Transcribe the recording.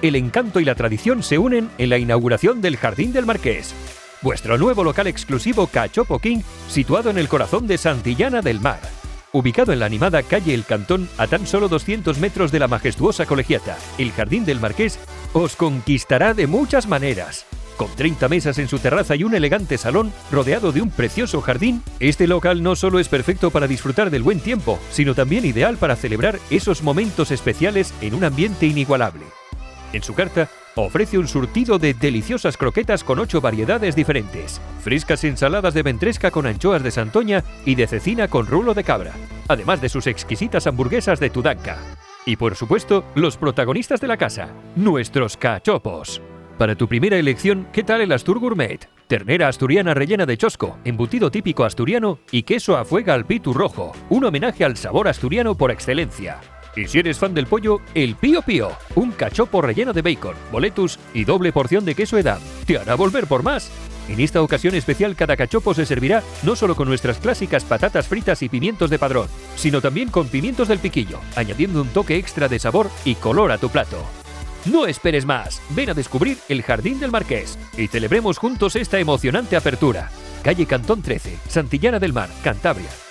el encanto y la tradición se unen en la inauguración del Jardín del Marqués. Vuestro nuevo local exclusivo Cachopo King, situado en el corazón de Santillana del Mar. Ubicado en la animada calle El Cantón, a tan solo 200 metros de la majestuosa Colegiata, el Jardín del Marqués os conquistará de muchas maneras. Con 30 mesas en su terraza y un elegante salón rodeado de un precioso jardín, este local no solo es perfecto para disfrutar del buen tiempo, sino también ideal para celebrar esos momentos especiales en un ambiente inigualable. En su carta, ofrece un surtido de deliciosas croquetas con 8 variedades diferentes, frescas ensaladas de ventresca con anchoas de Santoña y de cecina con rulo de cabra, además de sus exquisitas hamburguesas de Tudanca. Y por supuesto, los protagonistas de la casa, nuestros cachopos. Para tu primera elección, ¿qué tal el Astur Gourmet? Ternera asturiana rellena de chosco, embutido típico asturiano y queso a fuega al pitu rojo, un homenaje al sabor asturiano por excelencia. Y si eres fan del pollo, el Pío Pío, un cachopo relleno de bacon, boletus y doble porción de queso edam. Te hará volver por más. En esta ocasión especial, cada cachopo se servirá no solo con nuestras clásicas patatas fritas y pimientos de padrón, sino también con pimientos del piquillo, añadiendo un toque extra de sabor y color a tu plato. No esperes más, ven a descubrir el Jardín del Marqués y celebremos juntos esta emocionante apertura. Calle Cantón 13, Santillana del Mar, Cantabria.